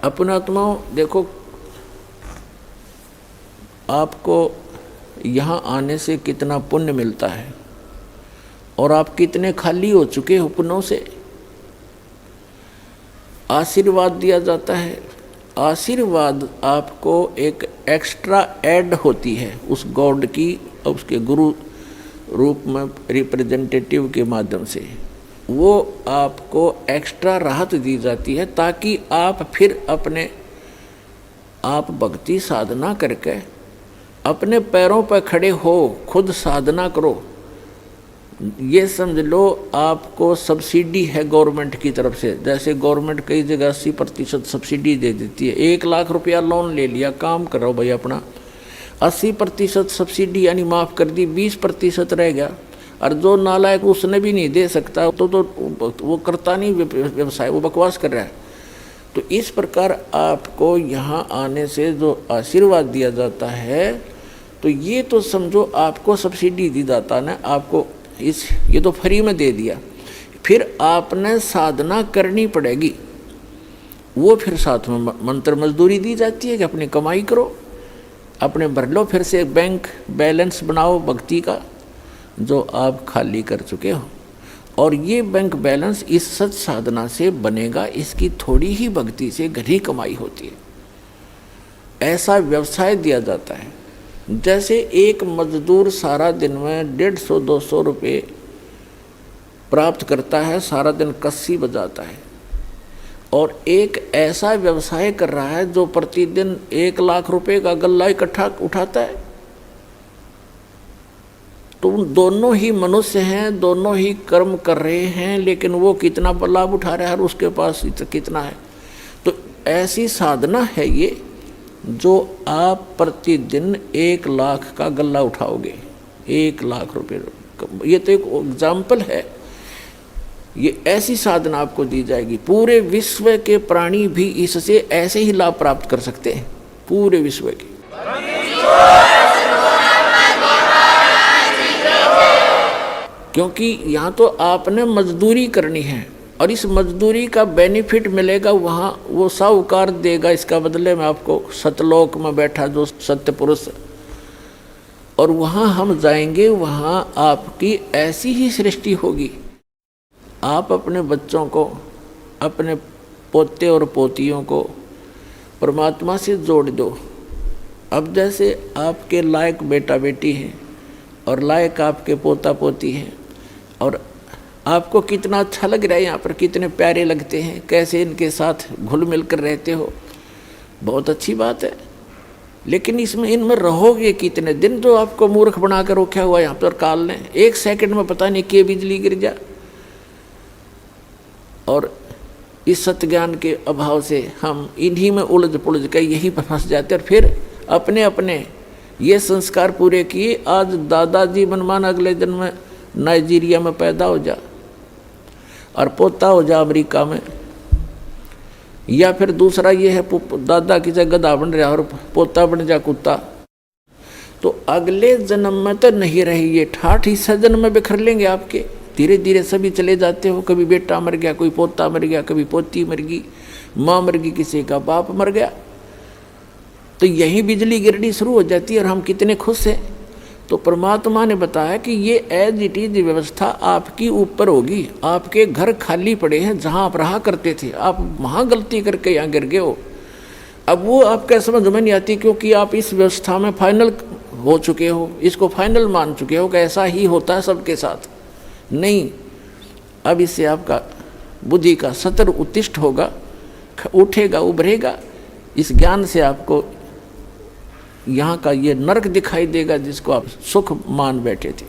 अपनात्माओं, देखो आपको यहाँ आने से कितना पुण्य मिलता है और आप कितने खाली हो चुके हो पुण्यों से। आशीर्वाद दिया जाता है, आशीर्वाद आपको एक एक्स्ट्रा ऐड होती है उस गॉड की, उसके गुरु रूप में रिप्रेजेंटेटिव के माध्यम से, वो आपको एक्स्ट्रा राहत दी जाती है ताकि आप फिर अपने आप भक्ति साधना करके अपने पैरों पर खड़े हो, खुद साधना करो। ये समझ लो आपको सब्सिडी है गवर्नमेंट की तरफ से। जैसे गवर्नमेंट कई जगह 80% सब्सिडी दे देती है। 1 लाख रुपया लोन ले लिया, काम करो भाई अपना, 80% सब्सिडी यानी माफ़ कर दी, 20% रह गया। और जो नालायक उसने भी नहीं दे सकता तो वो करता नहीं व्यवसाय, वो बकवास कर रहा है। तो इस प्रकार आपको यहाँ आने से जो आशीर्वाद दिया जाता है, तो ये तो समझो आपको सब्सिडी दी जाता ना, आपको ये तो फ्री में दे दिया। फिर आपने साधना करनी पड़ेगी, वो फिर साथ में मंत्र मजदूरी दी जाती है कि अपनी कमाई करो, अपने भर लो, फिर से बैंक बैलेंस बनाओ भक्ति का जो आप खाली कर चुके हो। और ये बैंक बैलेंस इस सच साधना से बनेगा, इसकी थोड़ी ही भक्ति से घनी कमाई होती है। ऐसा व्यवसाय दिया जाता है। जैसे एक मजदूर सारा दिन में 150-200 रुपये प्राप्त करता है, सारा दिन कस्सी बजाता है, और एक ऐसा व्यवसाय कर रहा है जो प्रतिदिन 1 लाख रुपए का गल्ला इकट्ठा उठाता है। तो दोनों ही मनुष्य हैं, दोनों ही कर्म कर रहे हैं, लेकिन वो कितना लाभ उठा रहा है और उसके पास कितना है। तो ऐसी साधना है ये, जो आप प्रतिदिन 1 लाख का गल्ला उठाओगे, 1 लाख रुपये। ये तो एक एग्जाम्पल है। ये ऐसी साधना आपको दी जाएगी, पूरे विश्व के प्राणी भी इससे ऐसे ही लाभ प्राप्त कर सकते हैं, पूरे विश्व के। क्योंकि यहाँ तो आपने मजदूरी करनी है और इस मजदूरी का बेनिफिट मिलेगा वहाँ, वो साहूकार देगा इसका बदले में आपको, सतलोक में बैठा जो सत्य पुरुष। और वहाँ हम जाएंगे, वहाँ आपकी ऐसी ही सृष्टि होगी। आप अपने बच्चों को, अपने पोते और पोतियों को परमात्मा से जोड़ दो। अब जैसे आपके लायक बेटा बेटी हैं और लायक आपके पोता पोती हैं, और आपको कितना अच्छा लग रहा है, यहाँ पर कितने प्यारे लगते हैं, कैसे इनके साथ घुल मिल कर रहते हो, बहुत अच्छी बात है। लेकिन इनमें रहोगे कितने दिन? जो आपको मूर्ख बना कर रखा हुआ यहाँ पर काल ने, 1 सेकंड में पता नहीं क्या बिजली गिर जा। और इस सत्य ज्ञान के अभाव से हम इन्हीं में उलझ पुलझ कर यहीं पर फंस जाते, और फिर अपने अपने ये संस्कार पूरे किए। आज दादाजी मनमान अगले जन्म में नाइजीरिया में पैदा हो जा और पोता हो जा अमेरिका में, या फिर दूसरा ये है दादा की जगह गधा बन रहा और पोता बन जा कुत्ता। तो अगले जन्म में तो नहीं रही, ये 68 जन्म में बिखर लेंगे आपके। धीरे धीरे सभी चले जाते हो, कभी बेटा मर गया, कोई पोता मर गया, कभी पोती मर गई, माँ मर गई, किसी का बाप मर गया। तो यही बिजली गिरनी शुरू हो जाती है और हम कितने खुश हैं। तो परमात्मा ने बताया कि ये एज इट इज व्यवस्था आपकी ऊपर होगी। आपके घर खाली पड़े हैं, जहाँ आप रहा करते थे, आप वहाँ गलती करके यहाँ गिर गए हो। अब वो आपका समझ में नहीं आती, क्योंकि आप इस व्यवस्था में फाइनल हो चुके हो, इसको फाइनल मान चुके हो कि ऐसा ही होता है सबके साथ। नहीं, अब इससे आपका बुद्धि का सतर उत्तिष्ठ होगा, उठेगा, उभरेगा। इस ज्ञान से आपको यहाँ का ये नरक दिखाई देगा जिसको आप सुख मान बैठे थे।